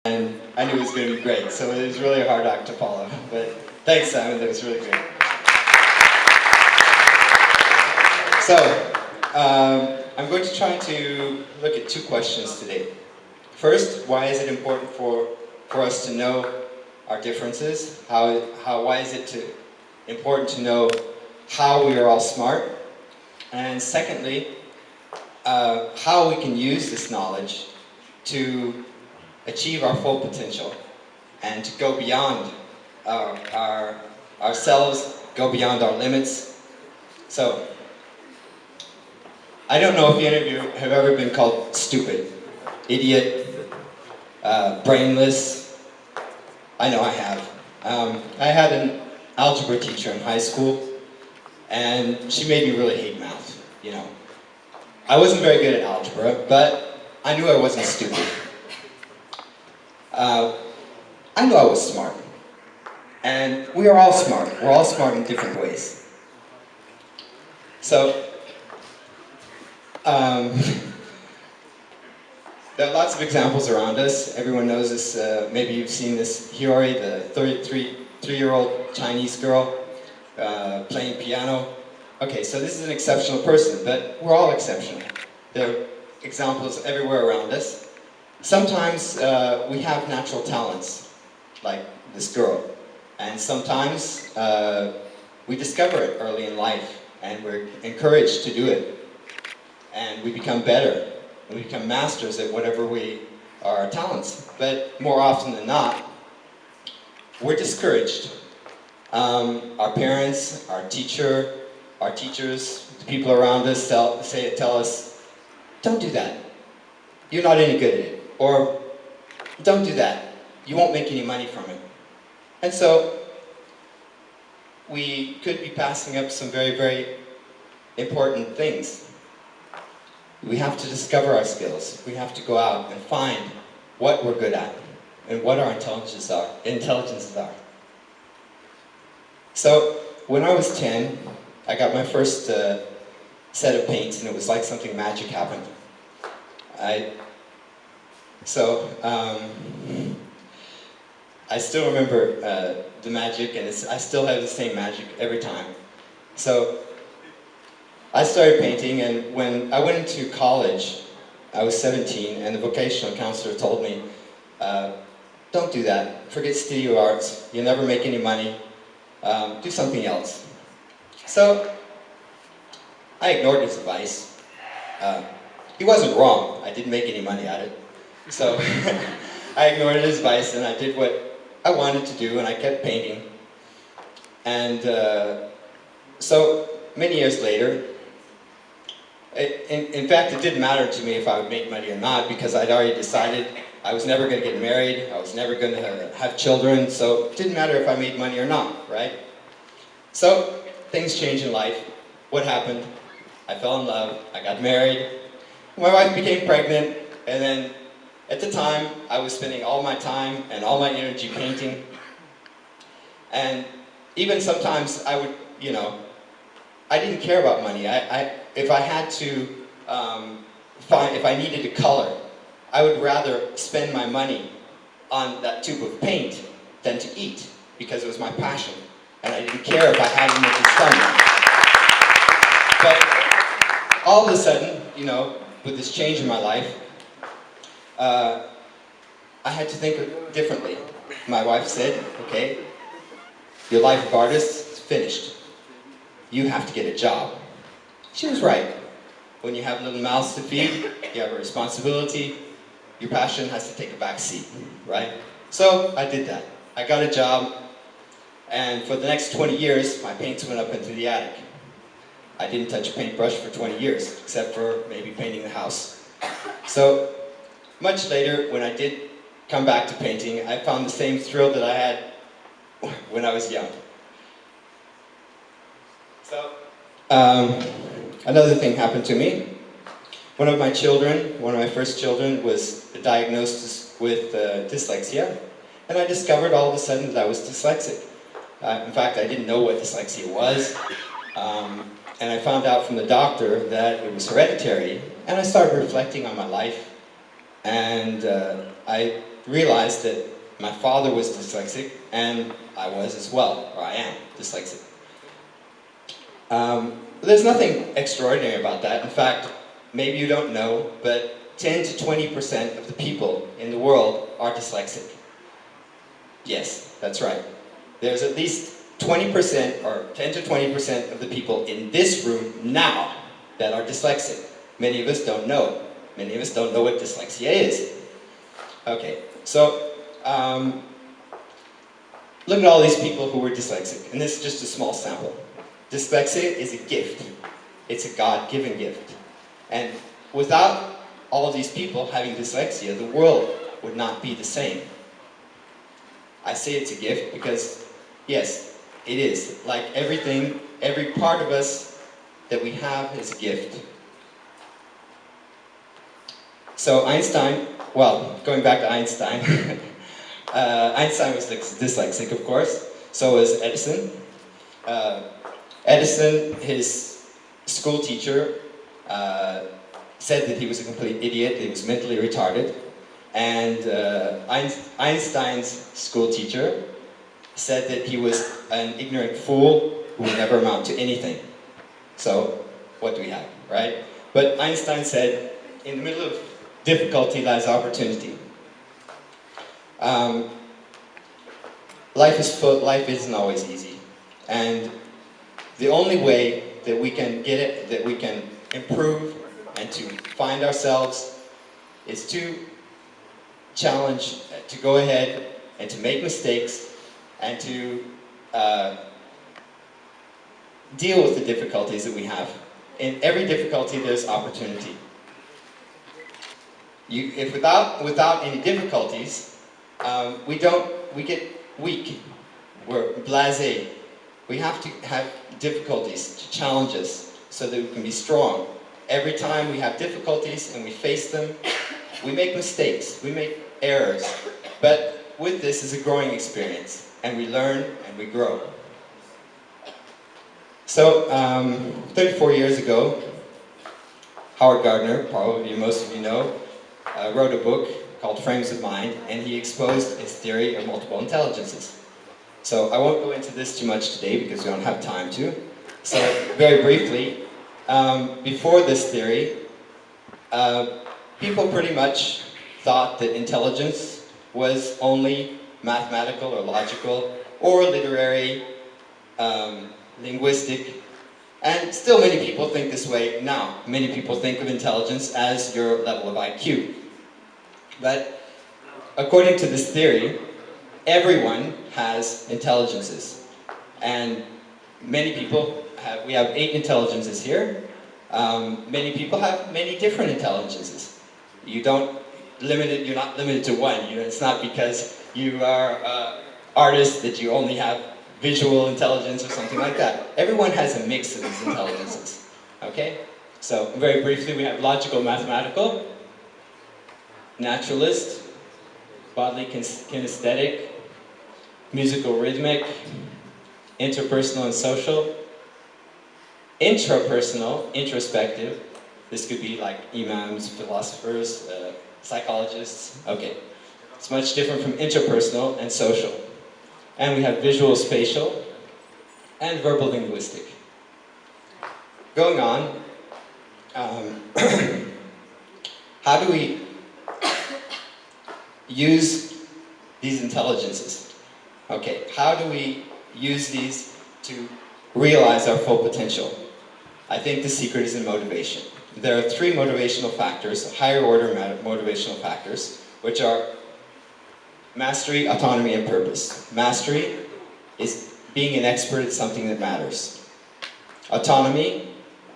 And I knew it was going to be great, so it was really a hard act to follow. But thanks, Simon, that was really great. So, I'm going to try to look at two questions today. First, why is it important for us to know our differences? Why is it important to know how we are all smart? And secondly, how we can use this knowledge to achieve our full potential and to go beyond ourselves, go beyond our limits. So, I don't know if any of you have ever been called stupid, idiot, brainless. I know I have. I had an algebra teacher in high school, and she made me really hate math, you know. I wasn't very good at algebra, but I knew I wasn't stupid. I knew I was smart. And we are all smart. We're all smart in different ways. So, there are lots of examples around us. Everyone knows this. Maybe you've seen this Hiyori, the 33-year-old Chinese girl playing piano. Okay, so this is an exceptional person, but we're all exceptional. There are examples everywhere around us. Sometimes we have natural talents, like this girl. And sometimes we discover it early in life, and we're encouraged to do it. And we become better, and we become masters at whatever are our talents. But more often than not, we're discouraged. Our parents, our teachers, the people around us tell us, don't do that. You're not any good at it. Or, don't do that. You won't make any money from it. And so, we could be passing up some very, very important things. We have to discover our skills. We have to go out and find what we're good at and what our intelligences are. So, when I was 10, I got my first set of paints, and it was like something magic happened. I still remember the magic, and I still have the same magic every time. So, I started painting, and when I went into college, I was 17, and the vocational counselor told me, don't do that. Forget studio arts. You'll never make any money. Do something else. So, I ignored his advice. He wasn't wrong. I didn't make any money at it. So, I ignored his advice, and I did what I wanted to do, and I kept painting. And so, many years later, in fact, it didn't matter to me if I would make money or not, because I'd already decided I was never going to get married, I was never going to have children, so it didn't matter if I made money or not, right? So, things change in life. What happened? I fell in love, I got married, my wife became pregnant, and then at the time, I was spending all my time and all my energy painting. And even sometimes I would, you know, I didn't care about money. If I had to if I needed to color, I would rather spend my money on that tube of paint than to eat, because it was my passion. And I didn't care if I had an empty stomach. But all of a sudden, you know, with this change in my life, I had to think differently. My wife said, okay, your life of artist is finished. You have to get a job. She was right. When you have little mouths to feed, you have a responsibility, your passion has to take a back seat, right? So I did that. I got a job, and for the next 20 years, my paints went up into the attic. I didn't touch a paintbrush for 20 years, except for maybe painting the house. So, much later, when I did come back to painting, I found the same thrill that I had when I was young. So, another thing happened to me. One of my first children, was diagnosed with dyslexia, and I discovered all of a sudden that I was dyslexic. In fact, I didn't know what dyslexia was, and I found out from the doctor that it was hereditary, and I started reflecting on my life, and I realized that my father was dyslexic, and I was as well, or I am dyslexic. There's nothing extraordinary about that. In fact, maybe you don't know, but 10 to 20% of the people in the world are dyslexic. Yes, that's right. There's at least 20% or 10 to 20% of the people in this room now that are dyslexic. Many of us don't know. Many of us don't know what dyslexia is. Okay, so look at all these people who were dyslexic, and this is just a small sample. Dyslexia is a gift. It's a God-given gift. And without all of these people having dyslexia, the world would not be the same. I say it's a gift because, yes, it is. Like everything, every part of us that we have is a gift. So Einstein, well, going back to Einstein, Einstein was dyslexic, of course. So was Edison. Edison, his school teacher, said that he was a complete idiot, he was mentally retarded. And Einstein's school teacher said that he was an ignorant fool who would never amount to anything. So, what do we have, right? But Einstein said, in the middle of difficulty lies opportunity. Life isn't always easy. And the only way that we can get it, that we can improve and to find ourselves is to challenge, to go ahead and to make mistakes and to deal with the difficulties that we have. In every difficulty there's opportunity. If without any difficulties, we get weak, we're blasé. We have to have difficulties to challenge us so that we can be strong. Every time we have difficulties and we face them, we make mistakes, we make errors. But with this is a growing experience, and we learn and we grow. So, 34 years ago, Howard Gardner, probably most of you know, wrote a book called Frames of Mind, and he exposed his theory of multiple intelligences. So I won't go into this too much today because we don't have time to. So very briefly, before this theory, people pretty much thought that intelligence was only mathematical or logical or literary, linguistic, and still many people think this way now. Many people think of intelligence as your level of IQ. But according to this theory, everyone has intelligences. And many people we have 8 intelligences here. Many people have many different intelligences. You're not limited to one. It's not because you are an artist that you only have visual intelligence or something like that. Everyone has a mix of these intelligences. Okay? So, very briefly, we have logical, mathematical, naturalist, bodily kinesthetic, musical rhythmic, interpersonal and social, intrapersonal, introspective. This could be like imams, philosophers, psychologists. Okay. It's much different from interpersonal and social. And we have visual spatial and verbal linguistic. Going on, how do we use these intelligences? Okay, how do we use these to realize our full potential? I think the secret is in motivation. There are 3 motivational factors, higher order motivational factors, which are mastery, autonomy, and purpose. Mastery is being an expert at something that matters. Autonomy,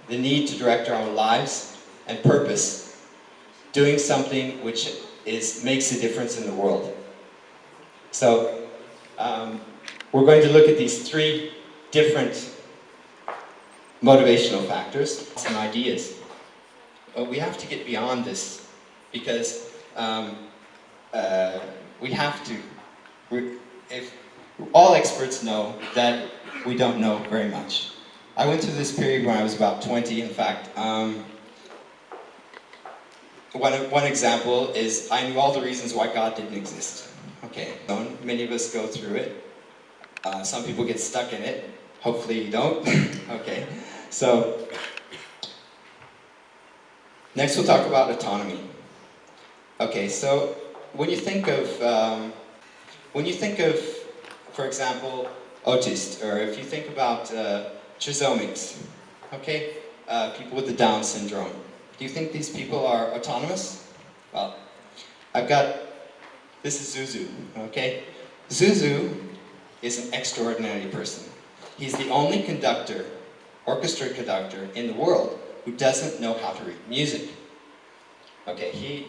the need to direct our own lives, and purpose, doing something which makes a difference in the world. So, we're going to look at these 3 different motivational factors, some ideas. But we have to get beyond this because we have to, if all experts know that we don't know very much. I went through this period when I was about 20, in fact. one example is, I knew all the reasons why God didn't exist. Okay, many of us go through it. Some people get stuck in it. Hopefully you don't. Okay, so next we'll talk about autonomy. Okay, so when you think of, for example, autist, or if you think about trisomics, okay, people with the Down syndrome, do you think these people are autonomous? Well, this is Zuzu, okay? Zuzu is an extraordinary person. He's the only orchestra conductor in the world who doesn't know how to read music. Okay, he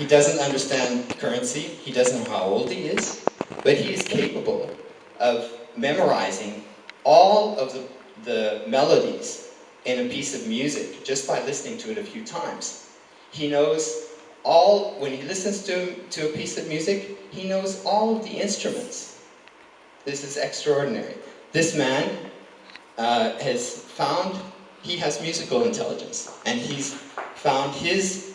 doesn't understand currency, he doesn't know how old he is, but he is capable of memorizing all of the melodies in a piece of music just by listening to it a few times. He knows when he listens to a piece of music, he knows all of the instruments. This is extraordinary. This man he has musical intelligence, and he's found his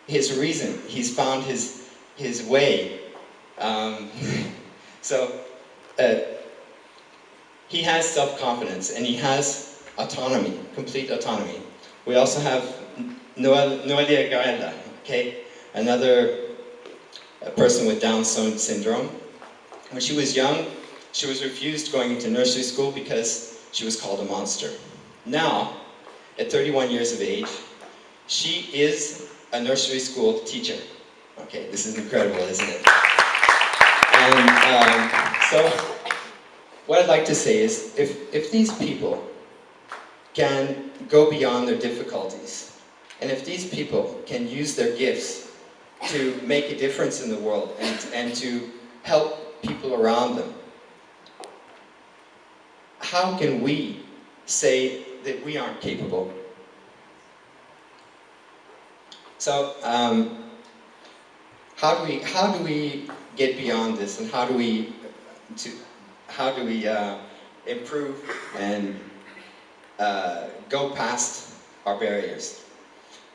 reason, he's found his way. He has self-confidence, and he has autonomy, complete autonomy. We also have Noelia, okay, another person with Down syndrome. When she was young, she was refused going into nursery school because she was called a monster. Now, at 31 years of age, she is a nursery school teacher. Okay, this is incredible, isn't it? And so, what I'd like to say is, if these people can go beyond their difficulties, and if these people can use their gifts to make a difference in the world and to help people around them, how can we say that we aren't capable? So, how do we get beyond this, and how do we improve and go past our barriers?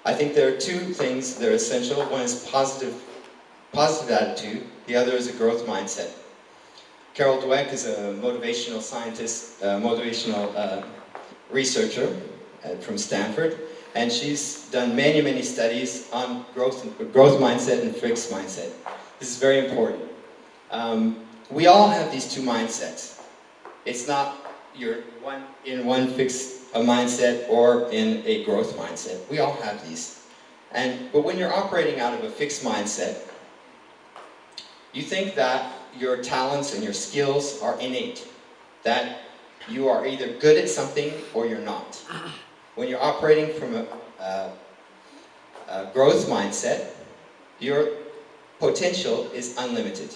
I think there are two things that are essential. One is positive attitude. The other is a growth mindset. Carol Dweck is a motivational scientist, motivational researcher from Stanford, and she's done many studies on growth mindset and fixed mindset. This is very important. We all have these two mindsets. It's not you're in one fixed mindset or in a growth mindset. We all have these. But when you're operating out of a fixed mindset, you think that your talents and your skills are innate, that you are either good at something or you're not. When you're operating from a growth mindset, your potential is unlimited.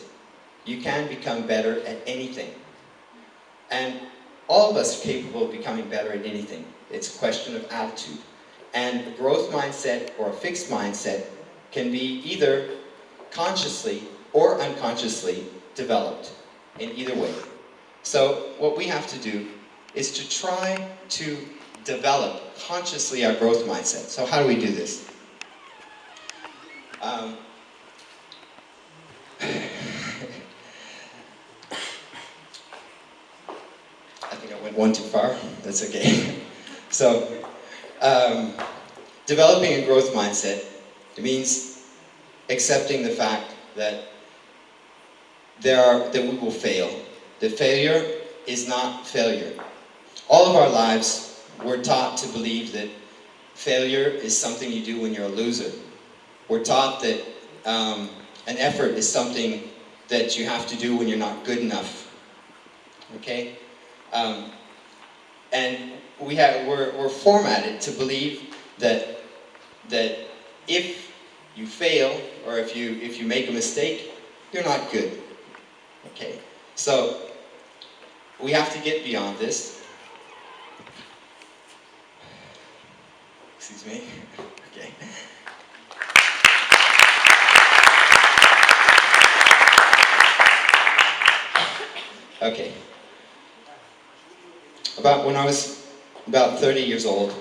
You can become better at anything. And all of us are capable of becoming better at anything. It's a question of attitude. And a growth mindset or a fixed mindset can be either consciously or unconsciously developed in either way. So what we have to do is to try to develop consciously our growth mindset. So how do we do this? I think I went one too far. That's okay. So, developing a growth mindset, it means accepting the fact that we will fail. The failure is not failure. All of our lives, we're taught to believe that failure is something you do when you're a loser. We're taught that an effort is something that you have to do when you're not good enough. Okay? And we're formatted to believe that if you fail or if you make a mistake, you're not good. Okay? So we have to get beyond this. Excuse me. Okay. Okay. When I was about 30 years old,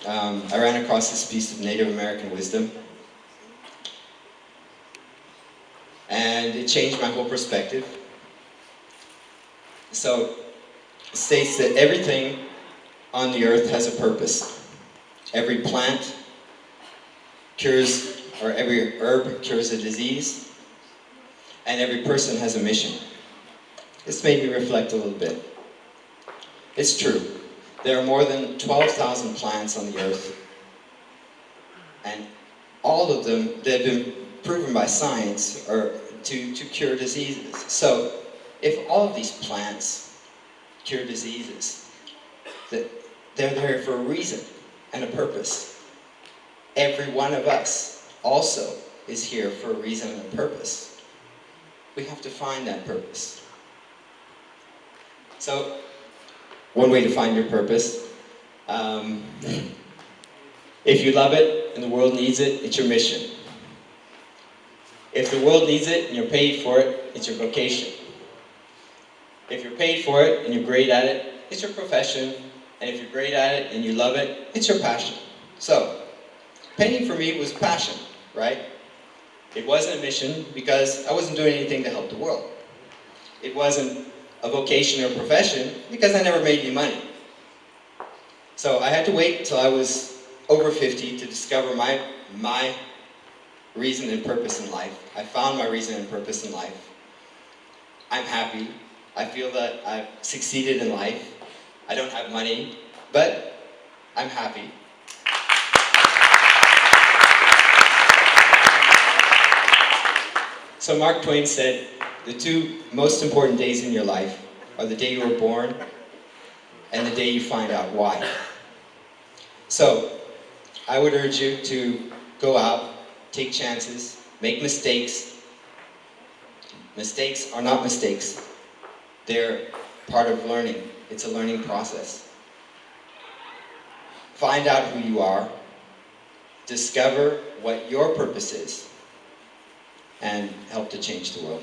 I ran across this piece of Native American wisdom, and it changed my whole perspective. So, it states that everything on the earth has a purpose. Every plant cures, or every herb cures a disease, and every person has a mission. This made me reflect a little bit. It's true. There are more than 12,000 plants on the earth, and all of them, they've been proven by science or to cure diseases. So, if all of these plants cure diseases, they're there for a reason and a purpose. Every one of us also is here for a reason and a purpose. We have to find that purpose. So, one way to find your purpose, if you love it and the world needs it, it's your mission. If the world needs it and you're paid for it, it's your vocation. If you're paid for it and you're great at it, it's your profession. And if you're great at it and you love it, it's your passion. So, painting for me was passion, right? It wasn't a mission because I wasn't doing anything to help the world. It wasn't a vocation or profession because I never made any money. So I had to wait till I was over 50 to discover my reason and purpose in life. I found my reason and purpose in life. I'm happy. I feel that I've succeeded in life. I don't have money, but I'm happy. So Mark Twain said, the two most important days in your life are the day you were born and the day you find out why. So, I would urge you to go out, take chances, make mistakes. Mistakes are not mistakes. They're part of learning. It's a learning process. Find out who you are, discover what your purpose is, and help to change the world.